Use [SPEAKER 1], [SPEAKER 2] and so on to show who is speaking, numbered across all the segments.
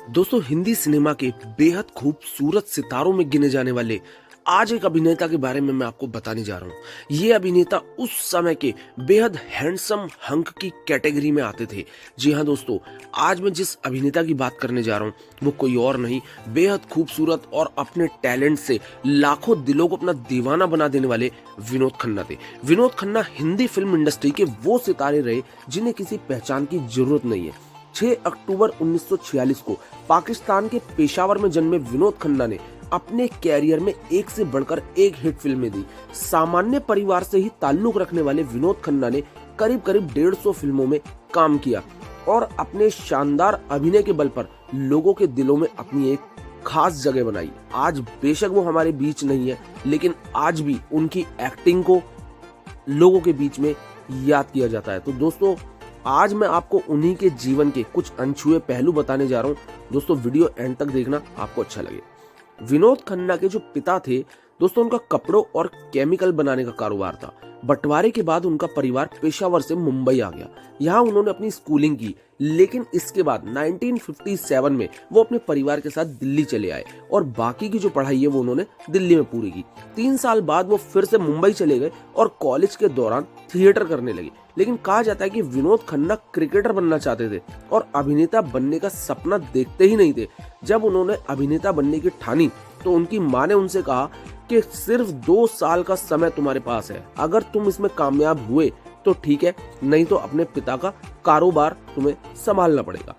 [SPEAKER 1] दोस्तों हिंदी सिनेमा के बेहद खूबसूरत सितारों में गिने जाने वाले आज एक अभिनेता के बारे में मैं आपको बताने जा रहा हूं। ये अभिनेता उस समय के बेहद हैंडसम हंक की कैटेगरी में आते थे। जी हां दोस्तों, आज मैं जिस अभिनेता की बात करने जा रहा हूं वो कोई और नहीं, बेहद खूबसूरत और अपने टैलेंट से लाखों दिलों को अपना दीवाना बना देने वाले विनोद खन्ना थे। विनोद खन्ना हिंदी फिल्म इंडस्ट्री के वो सितारे रहे जिन्हें किसी पहचान की जरूरत नहीं है। 6 अक्टूबर 1946 को पाकिस्तान के पेशावर में जन्मे विनोद खन्ना ने अपने कैरियर में एक से बढ़कर एक हिट फिल्में दी। सामान्य परिवार से ही ताल्लुक रखने वाले विनोद खन्ना ने करीब करीब 150 फिल्मों में काम किया और अपने शानदार अभिनय के बल पर लोगों के दिलों में अपनी एक खास जगह बनाई। आज बेशक वो हमारे बीच नहीं है, लेकिन आज भी उनकी एक्टिंग को लोगों के बीच में याद किया जाता है। तो दोस्तों, आज मैं आपको उन्हीं के जीवन के कुछ अनछुए पहलू बताने जा रहा हूं। दोस्तों वीडियो एंड तक देखना, आपको अच्छा लगे। विनोद खन्ना के जो पिता थे दोस्तों, उनका कपड़ों और केमिकल बनाने का कारोबार था। बंटवारे के बाद उनका परिवार पेशावर से मुंबई आ गया। यहाँ उन्होंने अपनी स्कूलिंग की, लेकिन इसके बाद 1957 में वो अपने परिवार के साथ दिल्ली चले आए और बाकी की जो पढ़ाई है वो उन्होंने दिल्ली में पूरी की। 3 साल बाद वो फिर से मुंबई चले गए और कॉलेज के दौरान थिएटर करने लगे। लेकिन कहा जाता है कि विनोद खन्ना क्रिकेटर बनना चाहते थे और अभिनेता बनने का सपना देखते ही नहीं थे। जब उन्होंने अभिनेता बनने की ठानी तो उनकी माँ ने उनसे कहा कि सिर्फ 2 साल का समय तुम्हारे पास है, अगर तुम इसमें कामयाब हुए तो ठीक है, नहीं तो अपने पिता का कारोबार तुम्हें संभालना पड़ेगा।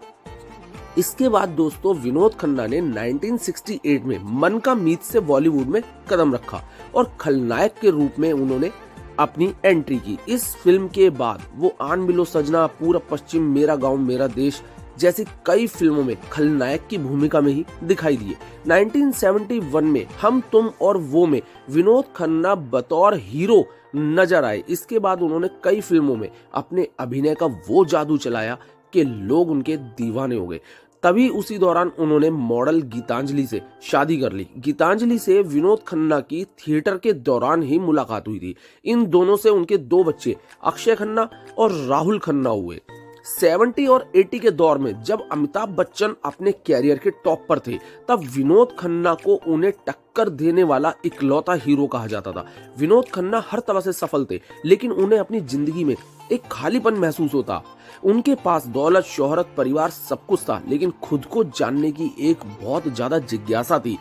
[SPEAKER 1] इसके बाद दोस्तों विनोद खन्ना ने 1968 में मन का मीत से बॉलीवुड में कदम रखा और खलनायक के रूप में उन्होंने अपनी एंट्री की। इस फिल्म के बाद वो आन मिलो सजना, पूरब पश्चिम, मेरा गांव मेरा देश जैसी कई फिल्मों में खलनायक की भूमिका में ही दिखाई दिए। 1971 में हम तुम और वो में विनोद खन्ना बतौर हीरो नजर आए। इसके बाद उन्होंने कई फिल्मों में अपने अभिनय का वो जादू चलाया कि लोग उनके दीवाने हो गए। तभी उसी दौरान उन्होंने मॉडल गीतांजलि से शादी कर ली। गीतांजलि से विनोद खन्ना की थिएटर के दौरान ही मुलाकात हुई थी। इन दोनों से उनके 2 बच्चे अक्षय खन्ना और राहुल खन्ना हुए। 70 और 80 के दौर में जब अमिताभ बच्चन अपने कैरियर के टॉप पर थे, तब विनोद खन्ना को उन्हें टक्कर देने वाला इकलौता हीरो कहा जाता था। विनोद खन्ना हर तरह से सफल थे, लेकिन उन्हें अपनी जिंदगी में एक खालीपन महसूस होता। उनके पास दौलत, शोहरत, परिवार सब कुछ था, लेकिन खुद को जानने की एक बहुत ज्यादा जिज्ञासा थी।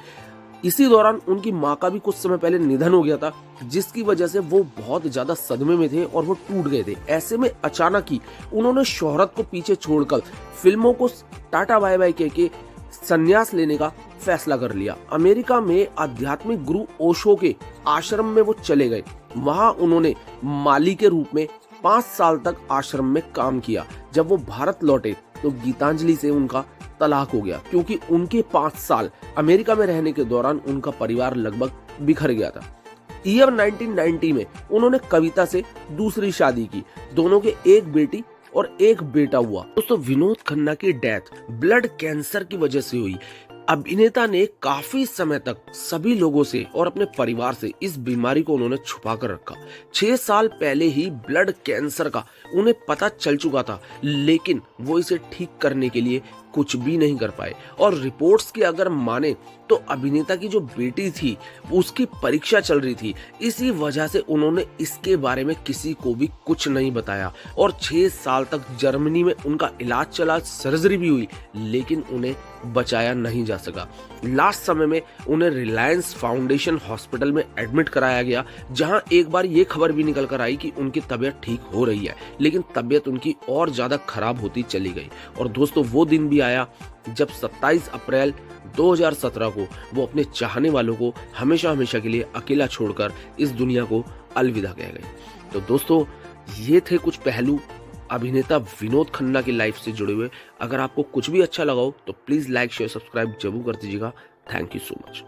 [SPEAKER 1] इसी दौरान उनकी माँ का भी कुछ समय पहले निधन हो गया था, जिसकी वजह से वो बहुत ज्यादा सदमे में थे और वो टूट गए थे। ऐसे में अचानक ही उन्होंने शोहरत को पीछे छोड़कर फिल्मों को टाटा बाय बाय कह के संन्यास लेने का फैसला कर लिया। अमेरिका में आध्यात्मिक गुरु ओशो के आश्रम में वो चले गए। वहां उन्होंने माली के रूप में 5 साल तक आश्रम में काम किया। जब वो भारत लौटे तो गीतांजलि से उनका तलाक हो गया, क्योंकि उनके 5 साल अमेरिका में रहने के दौरान उनका परिवार लगभग बिखर गया था। ईयर 1990 में उन्होंने कविता से दूसरी शादी की। दोनों के एक बेटी और एक बेटा हुआ। दोस्तों विनोद खन्ना की डेथ ब्लड कैंसर की वजह से हुई। अभिनेता ने काफी समय तक सभी लोगों से और अपने परिवार से इस बीमारी को उन्होंने छुपा कर रखा। 6 साल पहले ही ब्लड कैंसर का उन्हें पता चल चुका था, लेकिन वो इसे ठीक करने के लिए कुछ भी नहीं कर पाए। और रिपोर्ट्स की अगर माने तो अभिनेता की जो बेटी थी उसकी परीक्षा चल रही थी। इसी वजह से उन्होंने इसके बारे में किसी को भी कुछ नहीं बताया और 6 साल तक जर्मनी में उनका इलाज चला, सर्जरी भी हुई, लेकिन उन्हें बचाया नहीं जा सका। लास्ट समय में उन्हें रिलायंस फाउंडेशन हॉस्पिटल में एडमिट कराया गया, जहां एक बार ये खबर भी निकल कर आई कि उनकी तबीयत ठीक हो रही है, लेकिन तबीयत उनकी और ज्यादा खराब होती चली गई। और दोस्तों वो दिन भी आया जब 27 अप्रैल 2017 को वो अपने चाहने वालों को हमेशा हमेशा के लिए अकेला छोड़कर इस दुनिया को अलविदा कह गए। तो दोस्तों ये थे कुछ पहलू अभिनेता विनोद खन्ना की लाइफ से जुड़े हुए। अगर आपको कुछ भी अच्छा लगा हो तो प्लीज लाइक, शेयर, सब्सक्राइब जरूर कर दीजिएगा। Thank you so much.